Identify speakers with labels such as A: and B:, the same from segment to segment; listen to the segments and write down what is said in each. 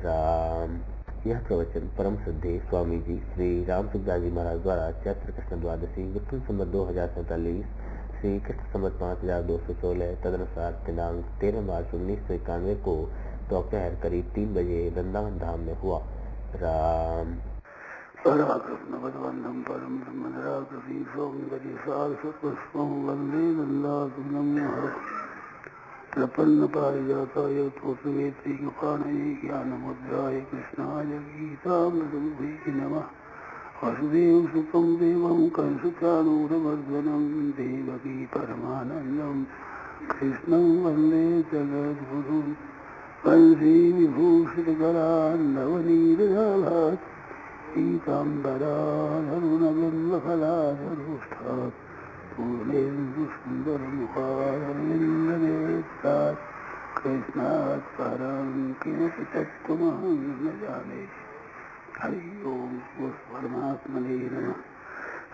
A: राम। यह प्रवचन परम श्रद्धेय स्वामी जी श्री राम सुखदास जी महाराज द्वारा चैत्र कृष्ण द्वादशी विक्रम संवत 2047 श्री कृष्ण संवत 5216 तदनुसार दिनांक 13 मार्च 1991 को दोपहर करीब 3 बजे वृंदावन धाम में हुआ। राम।
B: पराकृष्ण भगवन्तं परम ब्रह्मनिराकृति सौंदर्य सारस्वतपुष्पं वन्दे नन्दासुरम्यः प्रपन्न पारिजाताय तोत्रवेत्रैकपाणये ज्ञानमुद्राय कृष्णाय गीतामृतदुभे नमः। वसुदेवसुतं देवं कंसचाणूरमर्दनं देवकी परमानन्दं कृष्णं वन्दे जगद्गुरुं वंशी विभूषितकरान्नवनीरजाभात् पीताम्बराधरुणबिम्बफलाधरोष्ठात् पूर्णेन्दुसुन्दरमुखारविन्दनेत्रात् कृष्णात् परं किमपि तत्त्वमहं न जाने। हरि ओं परमात्मने नमः।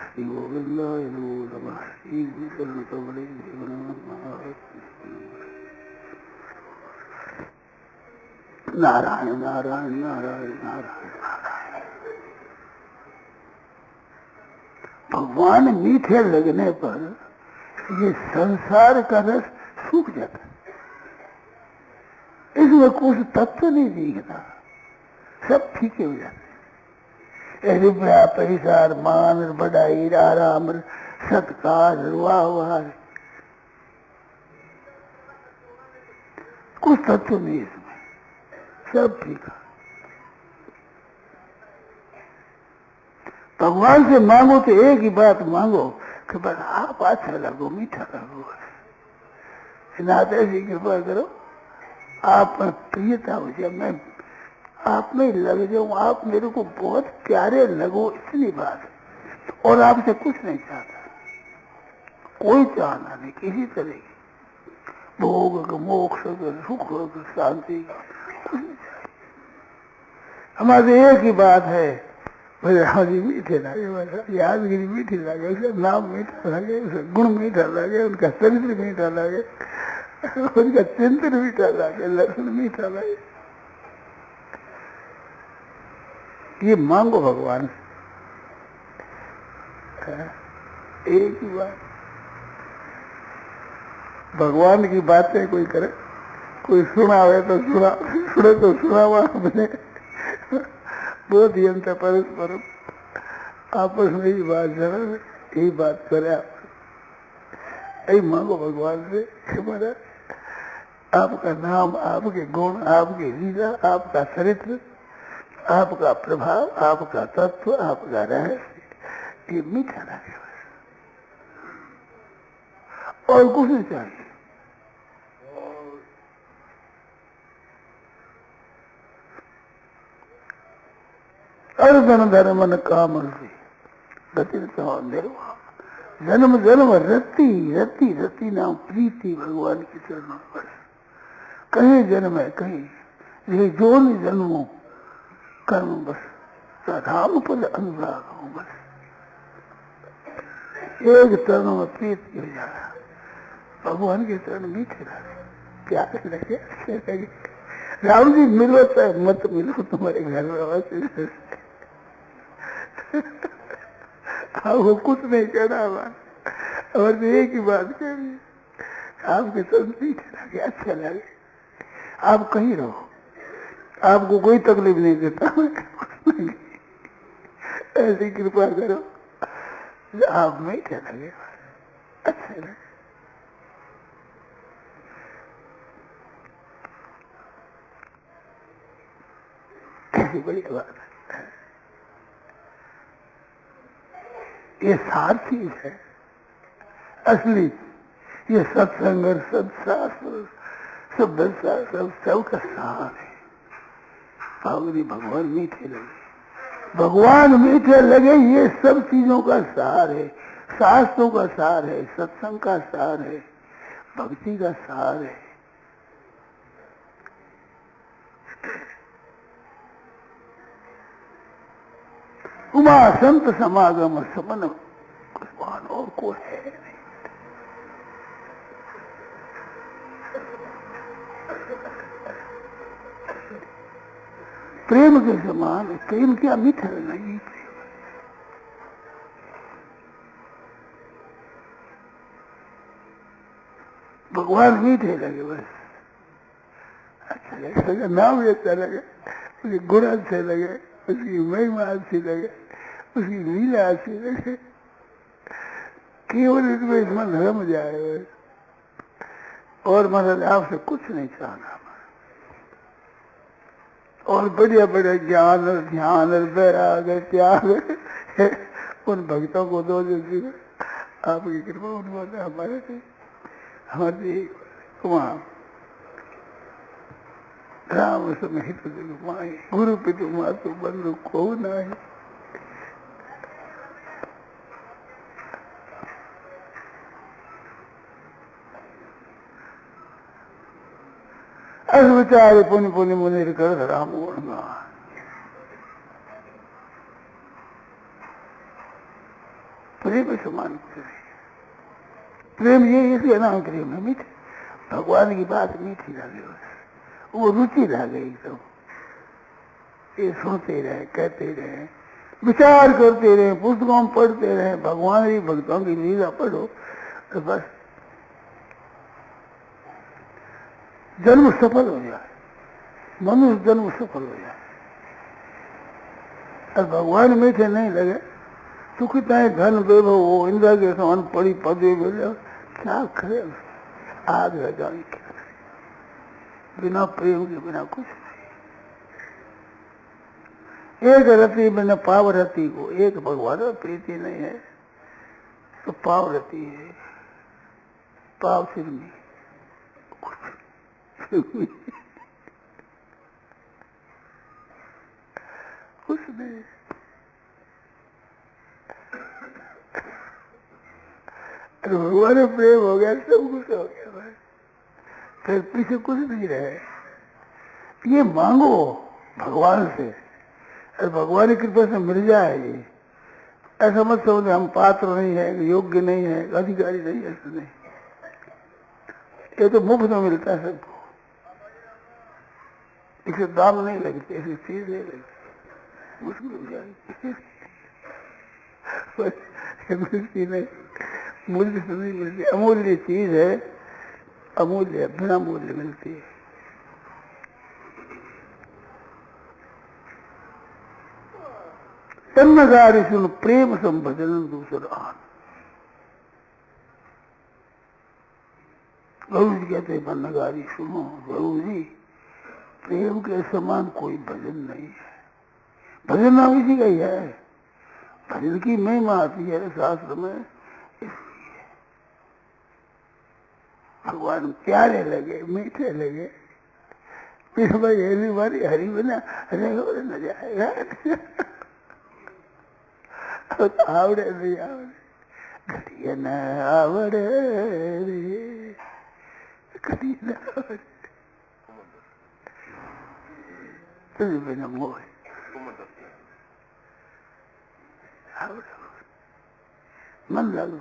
B: श्री गोविन्दाय नमो नमः। श्री गुरुचरणकमले नमः। नारायण नारायण नारायण नारायण नारायण। भगवान मीठे लगने पर ये संसार का रस सूख जाता है, इसमें कुछ तत्व नहीं दिखता, सब फीके हो जाते हैं। रुपया पैसा मान बढ़ाई आराम सत्कार वाह कुछ तत्व नहीं इसमें, सब फीका। भगवान से मांगो तो एक ही बात मांगो कि बस आप अच्छा लगो, मीठा लगो। नाथ ऐसी कृपा करो, आप में प्रियता हो जाए, मैं आप में लग जाऊं, आप मेरे को बहुत प्यारे लगो, इतनी बात। और आपसे कुछ नहीं चाहता, कोई चाहना नहीं किसी तरह की, भोग मोक्ष सुख शांति कुछ नहीं चाहिए। हमारे एक ही बात है, राम जी मीठे लगे, यादगिरी मीठी लगे, उसका नाम मीठा लगे, उसका गुण मीठा लगे, उनका चरित्र मीठा लगे, उनका चिंतन मीठा लगे, लक्षण मीठा लगे। ये मांगो भगवान से, एक ही बात। भगवान की बातें कोई करे, कोई सुनावे तो सुने तो सुनावा अपने बहुत ही अंतर परस्पर आपस में ही बात जरा यही बात करे। आप यही मांगो भगवान से कि महाराज आपका नाम, आपके गुण, आपकी लीला, आपका चरित्र, आपका प्रभाव, आपका तत्व, आपका रहस्य ये मीठा लगे और कुछ नहीं चाहिए। अर्धन धर्म न काम गति निर्वाह। जन्म जन्म रति रति रति नाम प्रीति भगवान के चरणों पर। कहीं जन्म है, कहीं ये जो नहीं जन्मों कर्म बस राम पद अनुराग हूँ, बस एक चरण में प्रीति हो जा रहा। भगवान के चरण मीठे लगे, प्यारे लगे, अच्छे लगे। राम जी मिलो चाहे मत मिलो, तुम्हारे घर में वैसे आपको कुछ नहीं कहना और एक ही बात करिए, आपके चरण मीठे लगे, अच्छे लगे। आप कहीं रहो, आपको कोई तकलीफ नहीं देता, ऐसी कृपा करो आप मीठे लगे, अच्छे लगे। ऐसी बड़ी बात है, ये सार चीज है असली। ये सत्संग और सत्शास्त्र सब सबका सार है। भगवान मीठे लगे, भगवान मीठे लगे, ये सब चीजों का सार है। शास्त्रों का सार है, सत्संग का सार है, भक्ति का सार है। उमा संत समागम समन भगवान और कोई है नहीं। प्रेम के समान प्रेम क्या मीठा नहीं प्रेम। भगवान मीठे लगे बस, अच्छा लगे, नाम भी अच्छा लगे, उसके गुण अच्छे लगे, उसकी महिमा अच्छी लगे, उसकी लीला अच्छी लगे, केवल इसमें मन रम जाए बस। और मतलब आपसे कुछ नहीं चाहना, और बढ़िया बढ़िया ज्ञान और ध्यान और वैराग त्याग उन भक्तों को दो जो आपकी कृपा उन्होंने हमारे वहाँ राम समेत माए गुरु पितु मातु बंधु को नहीं। अस विचारे पुण्य पुण्य मुनि कर राम गुणगान। प्रेम समान प्रेम ये इसलिए नाम प्रेम है मीठे, भगवान की बात मीठी लगे, वो रुचि लगे एकदम, ये सुनते रहे, कहते रहे, विचार करते रहे, पुस्तकों में पढ़ते रहे, भगवान की भक्तों की लीला पढ़ो तो बस जन्म सफल हो जाए, मनुष्य जन्म सफल हो जाए। और भगवान मीठे नहीं लगे तो कितना धन वैभव हो, इंद्र के समान पड़ी पदवी मिल जाए, क्या करे, आग लगाने क्या करे, बिना प्रेम के बिना कुछ नहीं। एक रति बिना पाव रति को, एक भगवान में प्रीति नहीं है तो पाव रति है, पाव सिर में कुछ नहीं। भगवान में प्रेम हो गया, सब कुछ हो गया भाई, फिर पीछे कुछ नहीं रहे। ये मांगो भगवान से, और भगवान की कृपा से मिल जाए। ये ऐसा मत समझो हम पात्र नहीं है, योग्य नहीं है, अधिकारी नहीं है, ऐसा नहीं। ये तो मुफ्त में मिलता है सबको, इसे दाम नहीं लगते, ऐसी चीज नहीं लगती, मुश्किल हो जाएगी मिलती नहीं, मूल्य से नहीं मिलती, अमूल्य चीज है, अमूल्य बिना मूल्य मिलती है। तन्नगारी सुन प्रेम संभजन दूसरा आन। गुरु जी कहते हैं नगारी सुनो, गुरु जी प्रेम के समान कोई भजन नहीं है, भजन नाम इसी का ही है, भजन की महिमा आती है शास्त्र में, इसलिए भगवान प्यारे लगे, मीठे लगे, फिर भाई हरी हरी बना न जाएगा आवड़े नहीं आवड़े घटिया न आवड़े रे, घटिया न आवड़े तुझे बिना मोह मन लागू।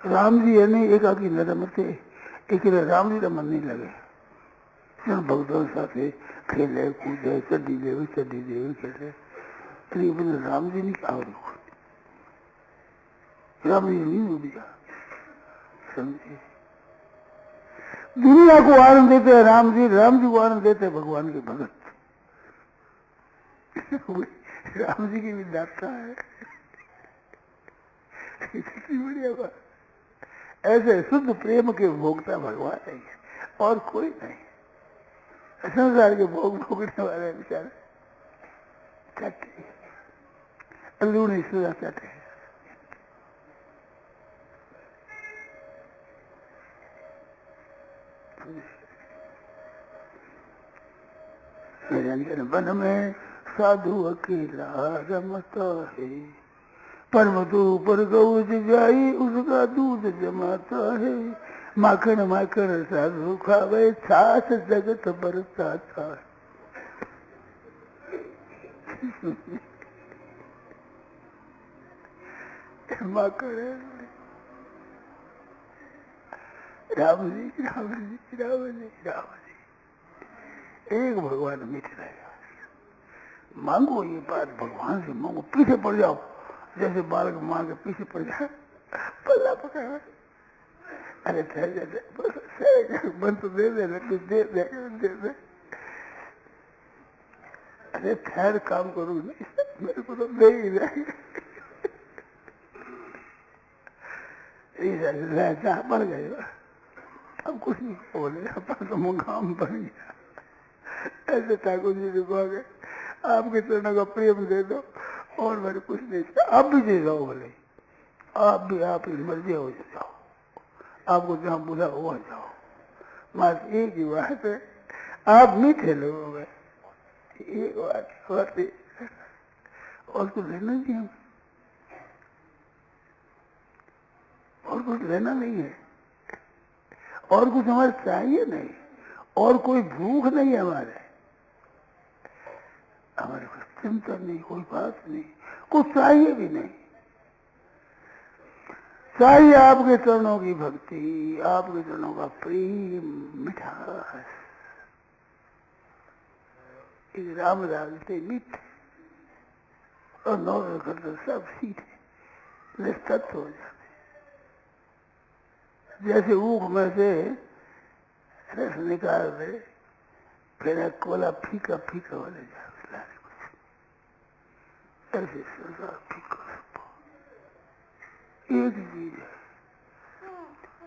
B: राम जी है नहीं एकाकी न रमते, एक राम जी का मन नहीं लगे, भक्तों के साथ खेले कूदे, चड्डी देवे खेले, राम जी नहीं कहा, राम जी नहीं डूबिया, समझे। दुनिया को आनंद देते हैं राम जी को आनंद देते हैं भगवान के भगत राम जी की भी दाता है, कितनी बढ़िया बात। ऐसे शुद्ध प्रेम के भोगता भगवान है और कोई नहीं, संसार के भोग भोगने वाले बेचारे चटे लूणी सुधा चटे। निरंजन वन में साधु अकेला रमता है, परमतु पर गौ जाई उसका दूध जमाता है, माखन माखन साधु खावे छाछ जगत बरसाता है। माखन राम जी राम जी राम जी राम जी, एक भगवान मीठे रहेगा। मांगो ये बात भगवान से मांगो, पीछे पड़ जाओ, जैसे बालक मां के पीछे पड़ जाए, पल्ला पकड़ा, अरे ठहर जाते मन तो दे दे, कुछ दे दे, अरे ठहर काम करूँ नहीं, मेरे को तो दे ही जाएगा। बढ़ गए, अब कुछ नहीं बोले, अपन तो मुकाम बन गया। ऐसे ठाकुर जी ने कहा कि आपके चरणों का प्रेम दे दो और मेरे कुछ नहीं, आप भी दे जाओ, बोले आप भी, आप मर्जी हो जाओ, आपको जहाँ बुला वहाँ जाओ, बस एक ही बात है, आप मीठे लोग हो गए, एक बात और कुछ लेना नहीं है, और कुछ लेना नहीं है, और कुछ हमारे चाहिए नहीं, और कोई भूख नहीं है हमारे कुछ चिंता नहीं, कोई बात नहीं, कुछ चाहिए भी नहीं, चाहिए आपके चरणों की भक्ति, आपके चरणों का प्रेम, मिठास, रामदास से मीठे और नौ करते सब सीधे निस्तब्ध हो जाते, जैसे ऊख में से रस निकाल दे, फिर कोला फीका फीका वाले जाए, ऐसे संसार फीका एक चीज है।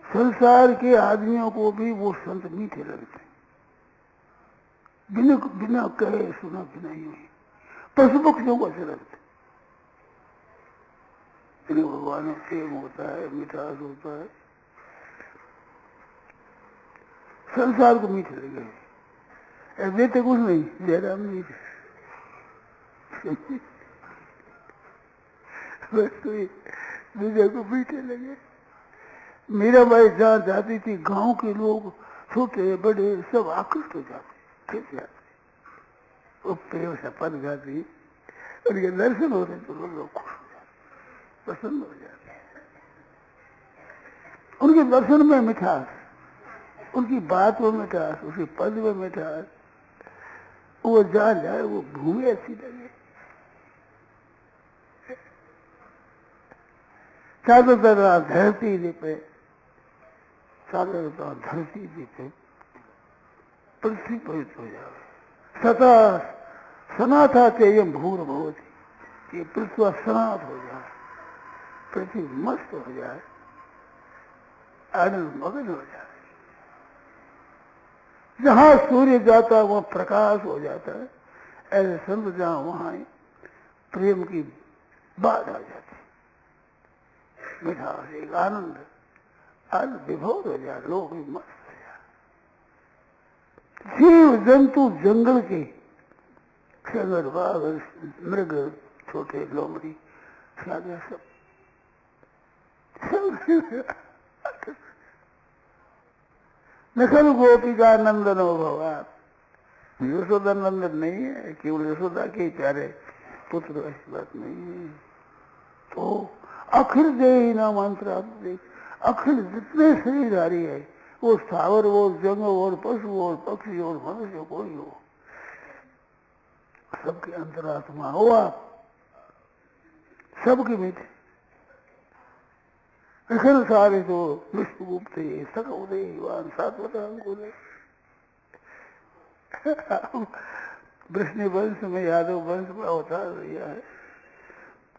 B: संसार के आदमियों को भी वो संत मीठे लगते हैं, बिना कहे सुना बिना ही हुई, पशु पक्षियों को अच्छे लगते, इन्हें भगवान प्रेम होता है, मिठास होता है, संसार को मीठे लगे, देते कुछ नहीं, जयराम जी बस तो दूसरे को मीठे लगे। मीरा बाई जहाँ जाती थी, गांव के लोग छोटे बड़े सब आकृष्ट हो जाते, खिंच जाते, वो प्रेम से पद जाती, उनके दर्शन होते तो लोग खुश हो जाते, पसंद हो जाते, उनके दर्शन में मिठास, उनकी बात में मिठास, उसके पद में मिठास, वो जहाँ जाए वो भूमि अच्छी लगे। साधुता धरती दीपे, साधुता धरती दीपे, पृथ्वी पवित्र हो जाए, सता सनाथा चेय भूर भवती, ये पृथ्वी सनात हो जाए, पृथ्वी मस्त हो जाए, आनंद मगन हो जाए, जहां सूर्य जाता है वहां प्रकाश हो जाता है, ऐसे संत जहां वहां प्रेम की बात आ जाती, मिठास एक आनंद विभोर हो जाए, लोग भी मस्त हो जाए, जीव जंतु जंगल के खंगर बाघ मृग छोटे लोमड़ी साधे सब नखल गोपिका नंदन हो भगवान, यशोदा नंदन नहीं है, केवल यशोदा के प्यारे पुत्र, ऐसी बात नहीं है। तो अखिल देही नाम अंतरा, अखिल जितने शरीरधारी है, वो स्थावर हो, जंग और पशु और पक्षी और मनुष्य कोई हो, सबके अंतरात्मा हो आप, सबके मीठे अखिल सारे तो विष्णुगुप्त सक उदयवान सात्वता अंकुरे, वृष्णि वंश में यादव वंश में अवतार दिया है,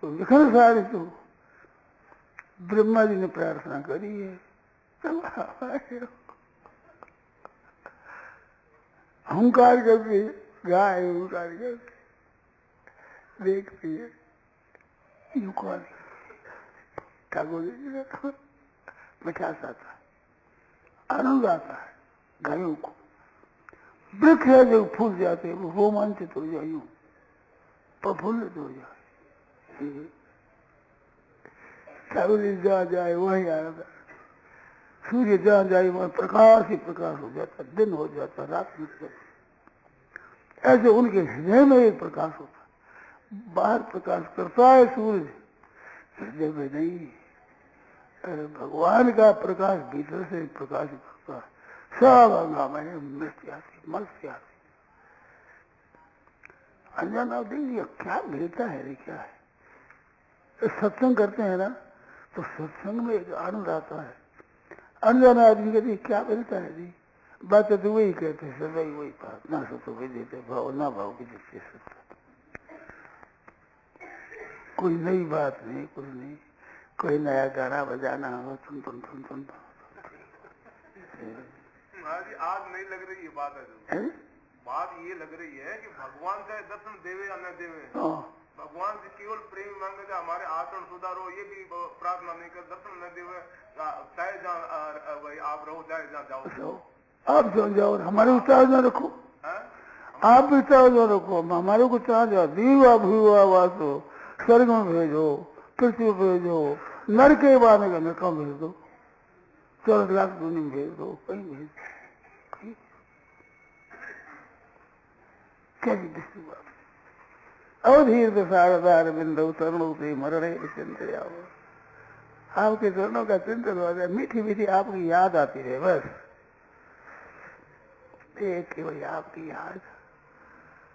B: तो विखल सारे तो ब्रह्मा जी ने प्रार्थना करी है, अहंकार करती है गाय, अहंकार करती देखती है, यूं कौन ठाकुर जी का मिठास आता है, आनंद आता है गायों को, वृक्ष है जो फूल जाते हैं वो रोमांचित हो जाए, यूं प्रफुल्लित हो जाए, ठाकुर जी जहाँ जाए वहीं आनंद, सूर्य जहाँ जाए वहाँ प्रकाश ही प्रकाश हो जाता, दिन हो जाता, रात हो जाता, ऐसे उनके हृदय में एक प्रकाश होता, बाहर प्रकाश करता है सूर्य, हृदय में नहीं, भगवान का प्रकाश भीतर से प्रकाश करता है, सब अंगा में मृत्यु आती, मत्स्य आती, अनजाना देखिए क्या मिलता है रे, क्या है। सत्संग करते हैं ना तो सत्संग में एक आनंद आता है। अनजाना आदमी कहते क्या मिलता है जी, बातें तो वही कहते हैं, सदा ही वही बात, ना सतो भी देते भाव, ना भाव भी देते सत्य। कोई नई बात नहीं, कुछ नहीं। कोई नया गाना बजाना हो, सुन सुन सुन सुन।
C: आज नहीं लग रही ये बात है, बात ये लग रही है कि भगवान चाहे दर्शन देवे या न देवे, भगवान से केवल प्रेम मांगे, हमारे आचरण सुधारो, ये भी प्रार्थना नहीं कर, दर्शन न देवे, चाहे जहाँ आप रहो, चाहे जहाँ जाओ,
B: आप जो जाओ, हमारे उत्साह न रखो, आप भी उत्साह न रखो, हमारे को चाह जाओ। दीवा भूवा वासो, स्वर्ग में भेजो, पृथ्वी भेजो, नर के बाने का नरका भेज दो, 14 लाख दुनिया में भेज दो, कहीं भेज दो। क्या दृष्टि बात। अवधीर सारदार बिंदु चरणों से मरणे चिंत जाओ। आपके चरणों का चिंतन हो जाए, मीठी मीठी आपकी याद आती है, बस एक केवल आपकी याद,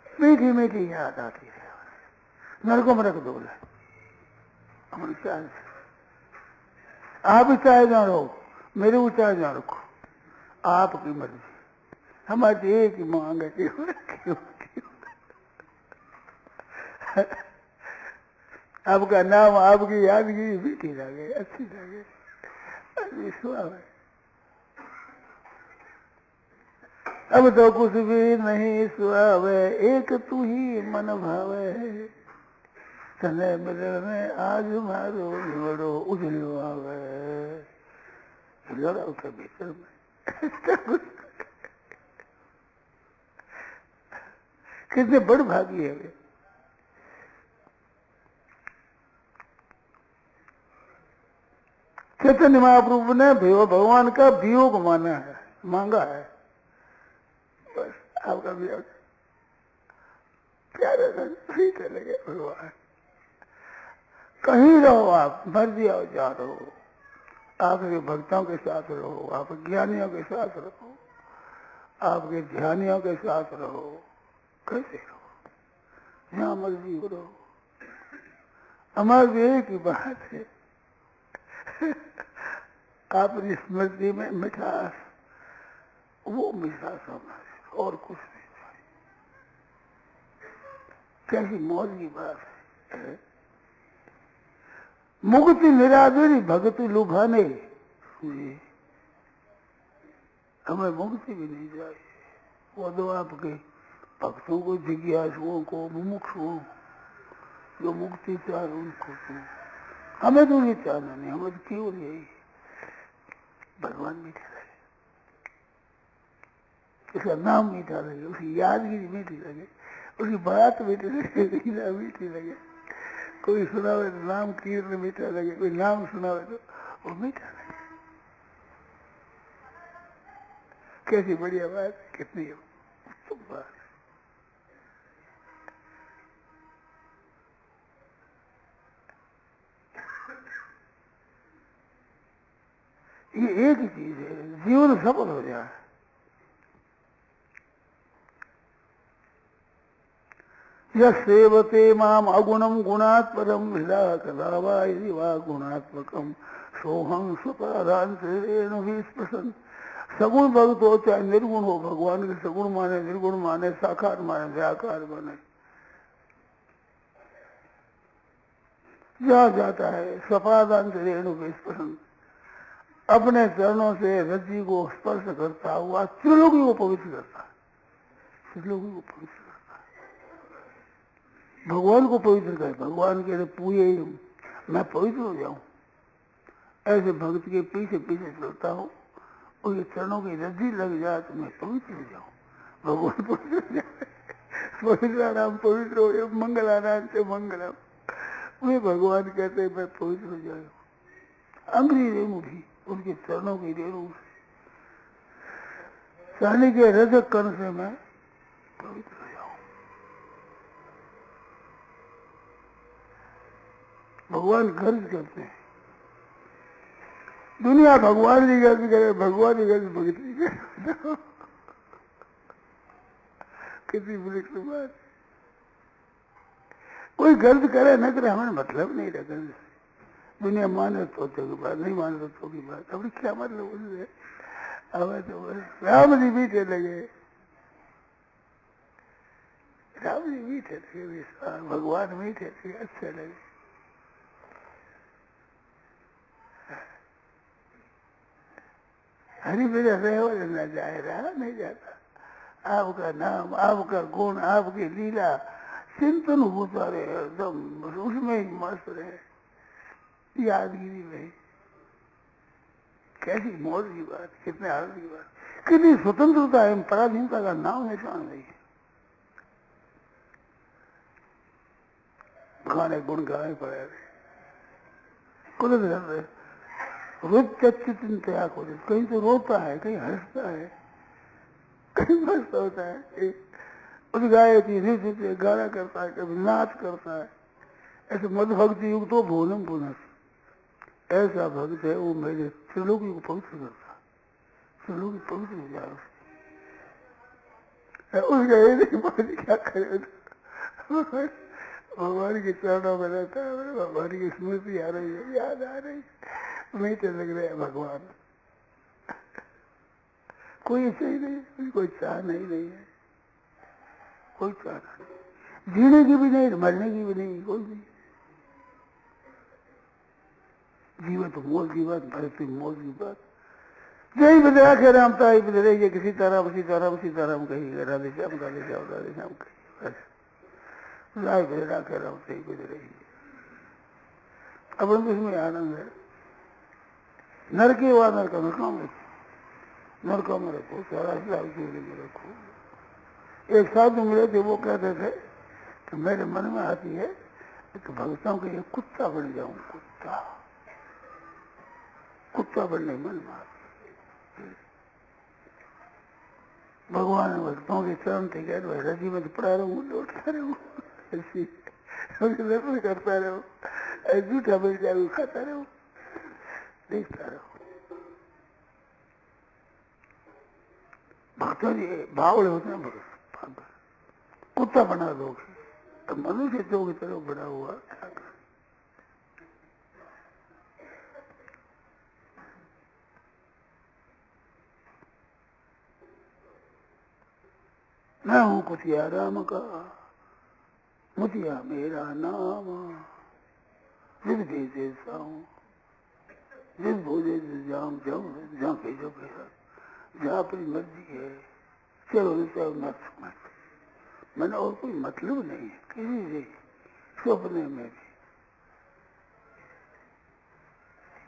B: मीठी मीठी याद आती है। नरकों में रख दो, हमारी चाहे आप चाहे जहाँ रहो, मेरे को चाहे जहाँ रखो, आपकी मर्जी। हमारी एक ही मांग है, क्यों आपका नाम, आपकी यादगिरी मीठी लगे, अच्छी लगे, विश्वास है। अब तो कुछ भी नहीं सुहावे, एक तू ही मन भावे, तने मिलने आज मारो बड़ो उजलो आवे, लड़ा उसके भीतर में। कितने बड़ भागी है वे। चैतन्य महाप्रभु ने भगवान का वियोग माना है, मांगा है, बस आपका वियोग प्यारे चले गए भगवान। कहीं रहो आप, मर्जी आओ जा रहो, आपके भक्तों के साथ रहो, आप ज्ञानियों के साथ रहो, आपके ध्यानियों के साथ रहो, कैसे रहो, जहाँ मर्जी रहो। हमारी एक ही बात है, आपकी स्मृति में मिठास, वो मिठास हमारे, और कुछ नहीं चाहिए। कैसी मौज की बात है। मुक्ति निरादरी भक्ति लुभाने, हमें मुक्ति भी नहीं चाहिए। वो तो आपके भक्तों को, जिज्ञासुओं को, मुमुक्षुओं जो मुक्ति चाह उनको तो, हमें तो नहीं चाहना नहीं, हमें तो केवल यही भगवान मीठा लगे, उसका नाम मीठा लगे, उसकी यादगिरी मीठी लगे, उसकी बात मीठी लगे, मीठी लगे। कोई सुनावे तो नाम कीर्तन मीठा लगे, कोई नाम सुनावे तो वो मीठा लगे। कैसी बढ़िया बात, कितनी उत्तम बात। ये एक ही चीज है, जीवन सफल हो जाए। यह सेवते माम अगुणम गुणात् परम विदा कदा वा यदि वा गुणात्मकम सोहं स्वपादांतरेण भी स्पृशन। सगुण भक्त हो चाहे निर्गुण हो, भगवान के सगुण माने, निर्गुण माने, साकार माने, व्याकार माने, जहाँ जाता है स्वपादांतरेण भी स्पृशन, अपने चरणों से रज्जु को स्पर्श करता हुआ त्रिलोकी को पवित्र करता है, त्रिलोकी को पवित्र करता है, भगवान को पवित्र करे। भगवान के पूजे मैं पवित्र हो जाऊं, ऐसे भक्त के पीछे पीछे चलता हूँ, उसके चरणों की रज्जु लग जाए तो मैं पवित्र हो जाऊं, भगवान पवित्र हो जाए। पवित्र नाम पवित्र हो जाए, मंगलानाम से मंगलम, वे भगवान कहते हैं मैं पवित्र हो जाऊँ। अंग्री रेणु भी उनके चरणों की रेणु चांदी के रजक कण से मैं पवित्र हो जाऊं। भगवान गर्ज करते हैं, दुनिया भगवान की गर्ज करे, भगवान की गर्ज भगत नहीं करे। कितनी बड़ी बात। कोई गलत करे न करे हमें मतलब नहीं रखा। दुनिया माने तो की बात, नहीं माने तो की बात, अपनी क्या मतलब उससे। हमें तो बस राम जी मीठे लगे, राम जी मीठे लगे, विश्वास भगवान मीठे लगे, अच्छे लगे। हरि बिना रहो न जाए, रहा नहीं जाता। आपका नाम, आपका गुण, आपकी लीला चिंतन होता रहे, एकदम उसमें ही मस्त रहे, यादगिरी रहे। कैसी मौज की बात, कितने आनंद की बात, कितनी स्वतंत्रता है, पराधीनता का नाम निशान नहीं है। गाने गुण गाने पड़े कुदरत कर रहे, रोज चिंतया को, कहीं तो रोता है, कहीं हंसता है, कहीं मस्त होता है, उस गाय की नृत्य गाना करता है, कभी नाच करता है। ऐसे मद भक्ति युग तो भोनम पुनः, ऐसा भक्त है वो मेरे त्रिलोकी को पवित्र करता, त्रिलोकी पवित्र हो जाए उसका ये नहीं बात क्या करे। भगवान के चरणों में रहता है, भगवान की स्मृति आ रही है, याद आ रही है, मीठे लग रहे हैं भगवान। कोई इच्छा ही नहीं, कोई चाह नहीं है, कोई चाह नहीं, जीने की भी नहीं, मरने की भी नहीं, कोई नहीं। जीवन तो मौज की बात, भरती मौज की बात। यही बदला के रामता ही बदले, ये किसी तरह उसी तरह उसी तरह कही, राधे श्याम राधे श्याम राधे श्याम कही, बस राय बदला के राम से ही गुजरे। अब इसमें आनंद है। नरके हुआ नरका नरका में, नरका में रखो, सारा में रखो। एक साधु मिले थे, वो कहते थे कि मेरे मन में आती है कि भक्तों के लिए कुत्ता बन जाऊं, कुत्ता, कुत्ता बनने मन में आती। भगवान भक्तों के चरण थे, कह रहे रजी में तो पड़ा रहूं, लौटता रहूं, ऐसी दर्शन करता रहूं, झूठा मिल जाए खाता रहूं, देखता रहूं। भक्तों जी बावड़े होते हैं, भगत कुत्ता बना दोगे तो मनुष्य तो की तरफ बड़ा हुआ, क्या कर। मैं हूं कुतिया राम का, मुतिया मेरा नाम, जिस भेजे साऊं, जिस भोजे जाम जाऊं, जहाँ भेजो भेजा, जहाँ अपनी मर्जी है, चलो चलो मत मत। मैंने और कोई मतलब नहीं है किसी से, सपने में भी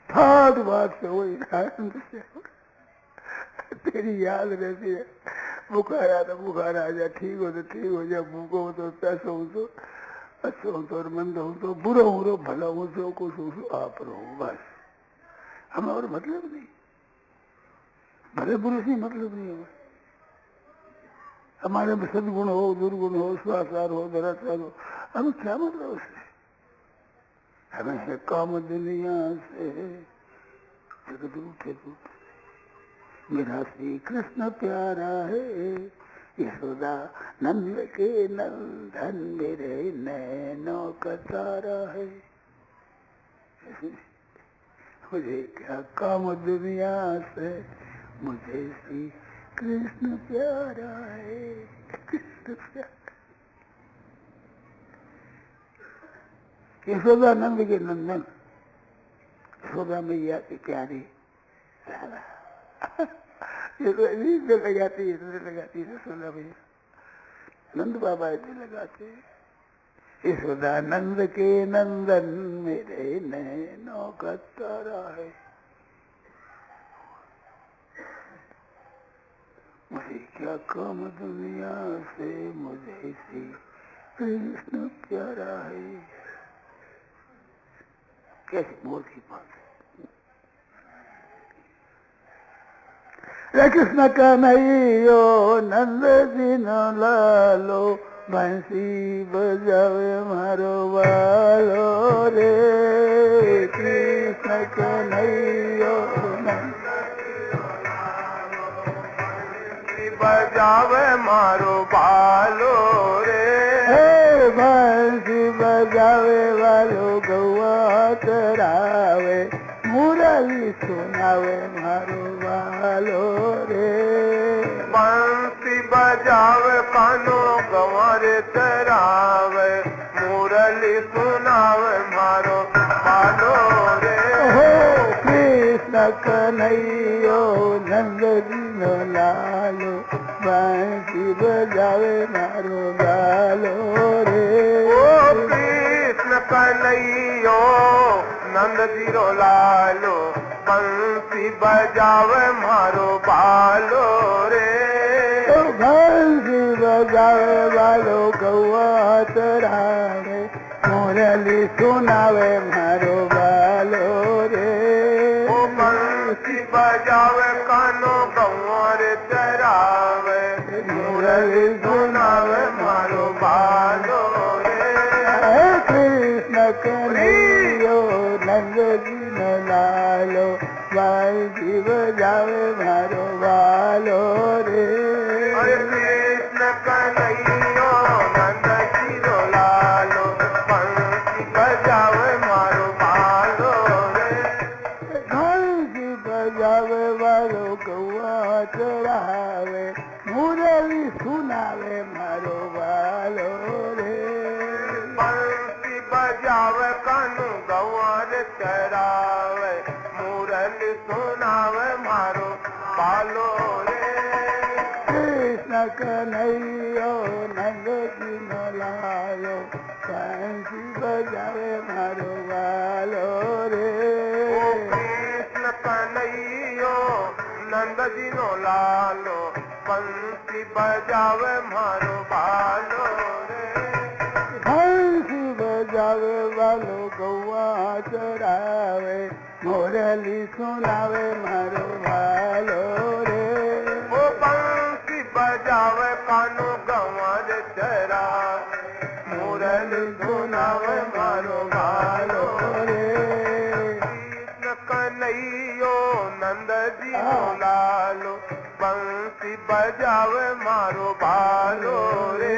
B: ठाट बात से वही आनंद से तेरी याद रहती है। बुखार आता बुखार आ जाए, ठीक हो तो ठीक हो जाए, भूखो हो तो पैसा हो तो अच्छा हो तो, और मंद हो तो, बुरा हो तो भला हो तो, कुछ हो आप रहो, बस। हमें और मतलब नहीं, भले बुरे से मतलब नहीं है। हमारे में सदगुण हो, दुर्गुण हो, स्वाचार हो, दुराचार हो, हमें क्या मतलब उससे। हमें है काम दुनिया से जगत रूठे रूठे, मेरा श्री कृष्ण प्यारा है, यशोदा नंद के नंदन, मेरे नैनों का तारा है। मुझे क्या काम दुनिया से, मुझे श्री कृष्ण प्यारा है, कृष्ण प्यारा। यशोदा नंद के नंदन, यशोदा मैया की प्यारी, ये लगाती है यशोदा भैया, नंद बाबा ऐसे लगाते हैं। यशोदा नंद के नंदन, मेरे नैनों का तारा है। मुझे क्या काम दुनिया से, मुझे श्री कृष्ण प्यारा है। कैसी मोर की बात है। कृष्ण कन्हैयो नंद दिन लालो, बंसी बजावे मारो बालो रे। कृष्ण कन्हैयो बजावे मारो बालो रे, बंसी बजा सुनावे मारो वालो रे।
C: बंसी बजावे कानो गंवारे चरावे मुरली सुनावे मारो वालो रे।
B: कृष्ण कन्हैयो नंद दीनो लालो बंसी बजावे मारो वालो रे।
C: कृष्ण कन्हैयो नंद जीरो लालो बंसी बजावे मारो बालो रे।
B: बंसी बजावे वालो गौआ चरावे मुरली सुनावे मारो बालो रे।
C: बंसी बजावे कानो गंवारे चरावे मुरली सुनावे मारो बालो रे।
B: कृष्ण कन्हैयो नंद दीनो लालो बंसी बजावे मारो बालो रे।
C: कृष्ण कन्हैयो नंद जीरो लालो बंसी बजावे मारो बालो रे।
B: बंसी बजावे वालो गौआ चरावे मुरली सुनावे मारो बालो रे।
C: बंसी बजावे कानू गंवार चरावे मुरली सुनावे मारो बालो रे।
B: कृष्ण कन्हैयो नंद दीनो लालो बंसी बजावे मारो बालो रे।
C: कृष्ण कन्हैयो नंद जीनो लालो बंसी बजावे मारो बालो रे।
B: बंसी बजावे वालो गौआ चरावे मुरली सुनावे मारो बालो रे।
C: बंसी बजावे कानो गंवार चरावे मुरली सुनावे मारो बालो
B: रे।
C: कृष्ण कन्हैयो नंद जीनो लालो बंसी बजावे मारो बालो रे।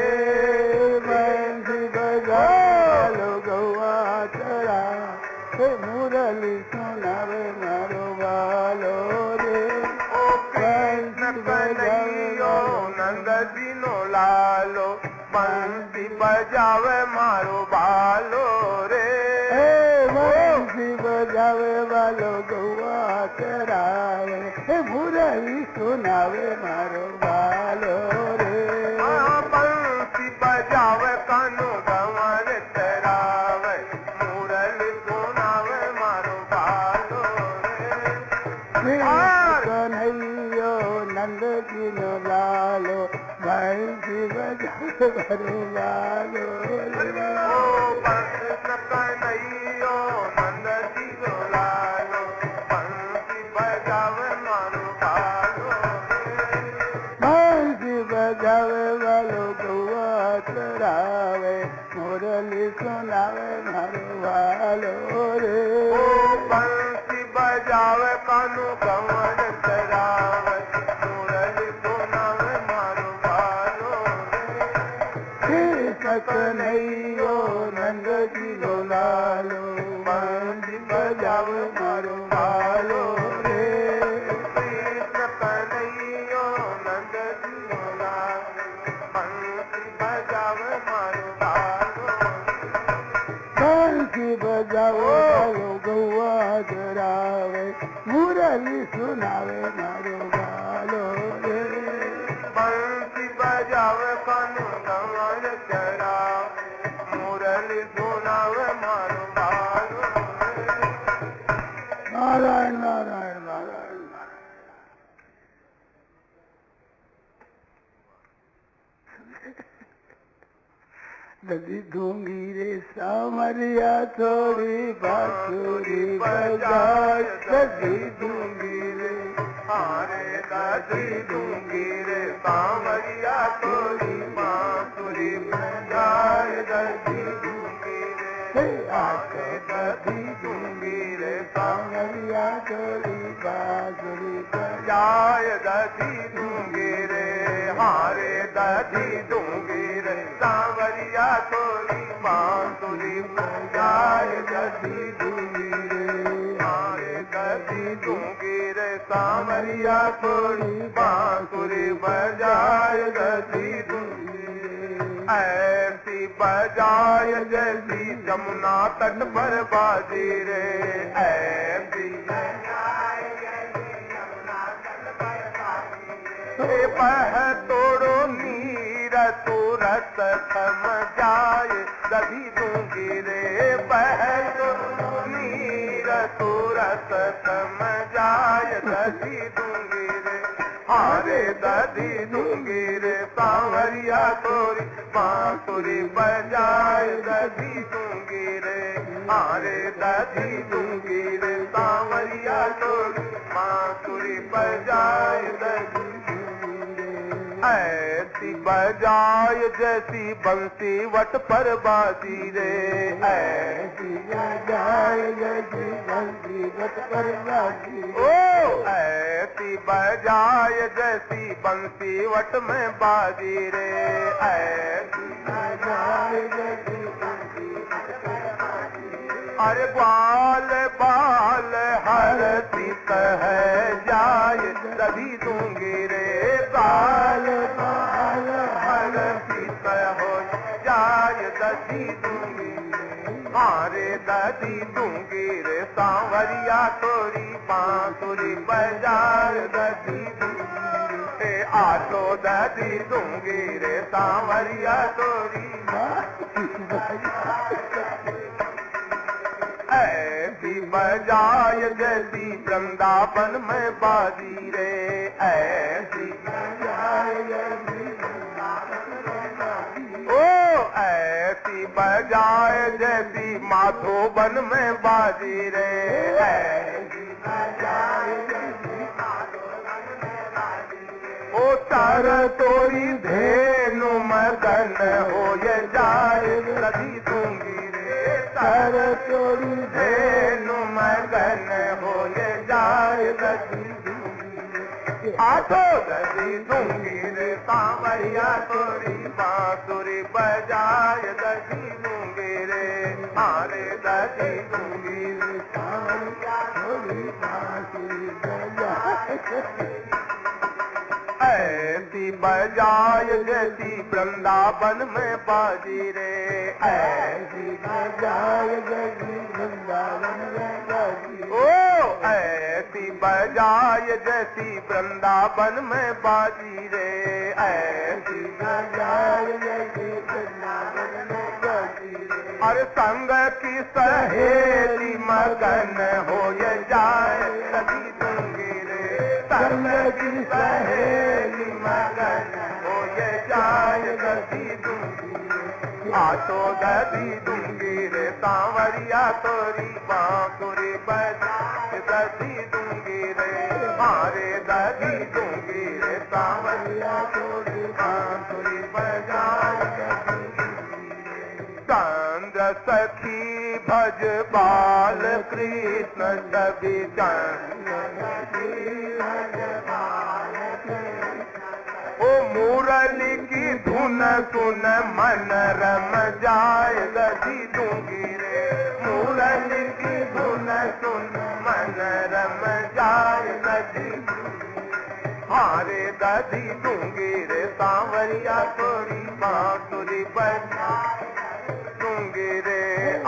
B: बंसी बजालो गौआ चरावे मुरली सुनावे मारो बालो रे।
C: कृष्ण कन्हैयो नंद जीनो लालो बंसी बजावे मारो बालो रे।
B: बंसी बजावे वालो गौआ चरावे मुरली सुनावे मारो बालो रे।
C: बंसी बजावे कानो गंवार चरावे मुरली सुनावे मारो बालो रे।
B: कन्हैयो नंद दीनो लालो बंसी बजावे मारो बालो रे।
C: कृष्ण कन्हैयो नंद जीरो लालो बंसी बजावे मारो बालो रे।
B: बंसी बजावे वालो गौआ चरावे मुरली सुनावे मारो बालो रे।
C: बंसी बजावे कानू गंवार चरावे मुरली सुनावे मारो बालो रे।
B: कृष्ण कन्हैयो नंद दीनो लालो बंसी बजावे मारो बालो रे।
C: कृष्ण कन्हैयो नंद जीरो लालो बंसी बजावे मारो बालो रे।
B: बंसी बजावे वालो गौआ चरावे मुरली सुनावे मारो बालो रे।
C: बंसी बजावे कानू गंवार चरावे मुरली सुनावे मारो बालो रे।
B: नारायण नारायण नारायण नारायण। नदी दूंगी रे सामरिया थोड़ी बांसुरी बजाए नदी दूंगी रे।
C: हारे दादी दूंगी रे सामरिया थोड़ी बांसुरी बजाए दादी दूंगी रे।
B: आके नदी दूंगी रे सामरिया थोड़ी बांसुरी
C: जाय दादी दूंगी रे। हारे दादी दूंगी रे सावरिया थोड़ी बांसुरी बजाए दादी दूंगी रे। हारे दधी दूंगी रे सांवरिया थोड़ी बांसुरी बजाए दधी दूंगी ऐसी बजाए जैसी जमुना तट पर बाजी रे ऐसी बह तोड़ो नीर तुरत थम जाए दधी दूंगी रे बह तोड़ो नीर तुरत थम जाए दधी दूंगी रे हारे दधी दूंगी रे सांवरिया तोरी बांसुरी बजाए दधी दूंगी रे हारे दधी दूंगी रे सांवरिया तोरी बांसुरी बजाए दधी ऐसी बजाए जैसी बंसी वट पर बाजी रे ऐसी बजाए जैसी बंसी वट पर बाजी ओ ऐसी बजाए जैसी बंसी वट में बाजी रे ऐसी बजाए जैसी बंसी वट पर बाजी अरे बाल बाल हर सीत है जाए दधी दूंगी रे बाल बाल हर सीत हो जाए दधी दूंगी हारे दधी दूंगी रे सांवरिया तोरी बांसुरी बजाए दधी दूंगी आटो दधी दूंगी रे सांवरिया तोरी ऐसी बजाए जैसी वृंदावन में बाजी रे ऐसी बजाए जैसी ओ ऐसी बजाए जैसी माधोबन में बाजी रे ऐसी बजाए जैसी ओ तार तोरी धेनु मगन हो ये जाए दधी दूंगी तार तोरी धेनु मगन हो ये जाए दधी दूंगी आठो दधी दूंगी रे सांवरिया तोरी बांसुरी बजाए दधी दूंगी रे हारे दधी दूंगी रे सांवरिया तोरी बांसुरी बजाए ऐसी बजाए जैसी वृंदावन में बाजी रे ऐसी बजाए जैसी वृंदावन में बाजी ओ ऐसी बजाए जैसी वृंदावन में बाजी रे ऐसी बजाए जैसी वृंदावन में बाजी रे अरे संग की सहेली मगन हो ये जाए दधी दूंगी रे संग की सहेली मगन हो ये जाए दधी दूंगी आटो दधी दूंगी रे सांवरिया तोरी बांसुरी बजाए दधी दूंगी रे हारे दधी दूंगी रे सांवरिया तोरी बांसुरी बजाए दधी दूंगी रे चंद सखी भज बाल कृष्ण छवि चंद ओ मुरली की धुन सुन मन रम जाए दधी दूंगी रे मुरली की धुन सुन मन रम जाए दधी हारे दधी दूंगी रे सांवरिया तोरी बांसुरी बजाए दूंगी रे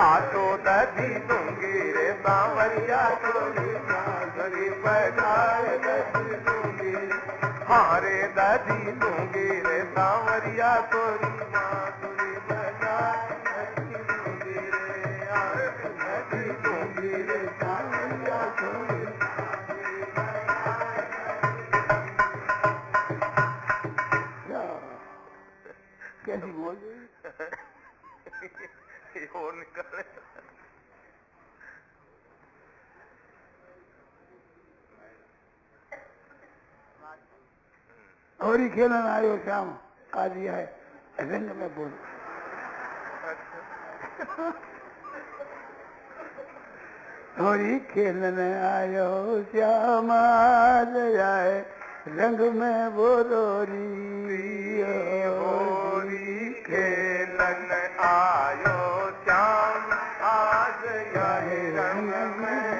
C: आटो दधी दूंगी रे सांवरिया तोरी बांसुरी बजाए दधी दूंगी हारे दधी दूंगी रे सांवरिया तोरी बांसुरी बजाए दधी दूंगी रे हारे दधी दूंगी रे सांवरिया तोरी
B: कैसी बोल
C: और निकले
B: और ही खेलन आयो श्याम आज ही है रंग में बोल और ही खेलन आयो श्याम आज आए रंग में बोलोरी
C: होरी खेलन आयो श्याम आज आए रंग में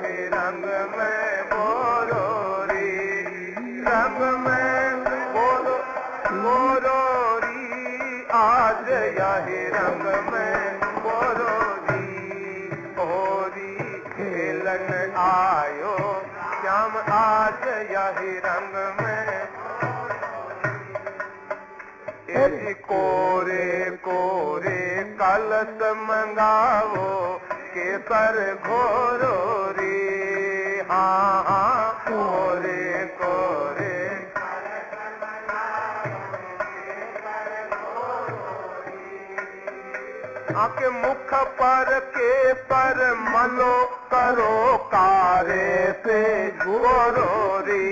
C: ही रंग में बोरो री, रंग में बोरो बोरो री, आज यही रंग में बोरो री, होरी खेलन आयो श्याम आज यही रंग में। एजी कोरे कोरे कलश मंगावो केसर घोरो रे, हाँ हाँ कोरे कोरे आके मुख पर के पर मलो करो कारे से गोरो रे,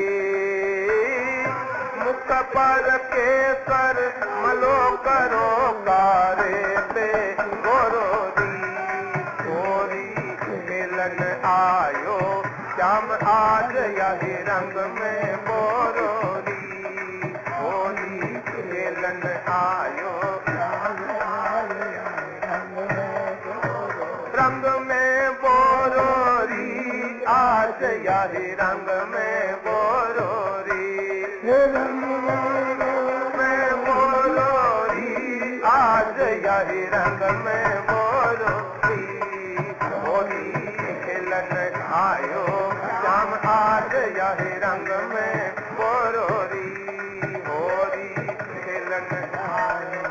C: मुख पर के सर मलो करो कारे से गोरो री, गोरी मिलन आयो श्याम आज यही रंग में बोरो री, गोरी मिलन आयो रंग में बोरो री, आज यही रंग में बोरो री, रंग में बोरो री, आज यही रंग में बोरो री, होली खेलन आयो श्याम आज यही रंग में बोरो री, होली खेलन आयो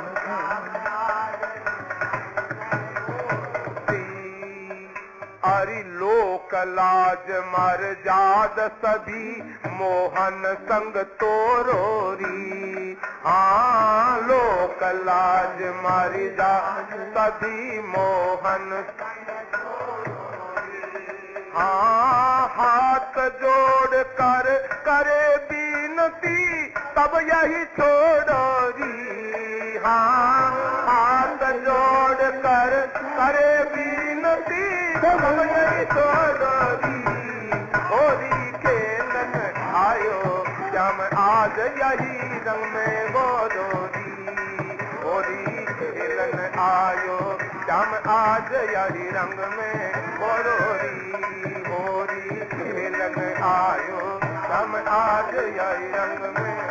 C: अरि लोक लाज मर जाद सभी मोहन संग तोरो री, हाँ लोक लाज मर जाद सभी मोहन, हाँ हाथ जोड़ कर करे बीनती तब यही छोड़ो री, हाँ हाथ जोड़ कर करे बीनती तब यही छोड़ो री, होरी खेलन आयो श्याम आज यही रंग में बोरो री, होरी खेलन आयो श्याम आज यही रंग में बोरो री, होरी खेलन आयो श्याम आज यही रंग में।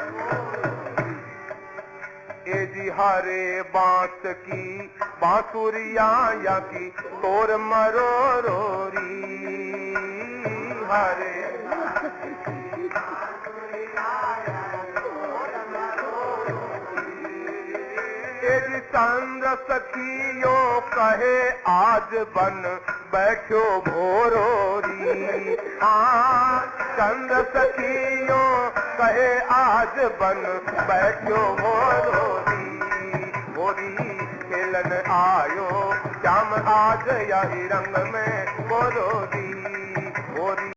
C: एजी हरे बांस की बांसुरिया या की तोर मरो रोरी, हरे एजी चंद्र सखियो कहे आज बन बैठो भोरोरी, हाँ चंद्र सखियो कहे आज बन बैठो भोरोरी, होरी खेलन आयो श्याम आज यही रंग में बोरोरी, होरी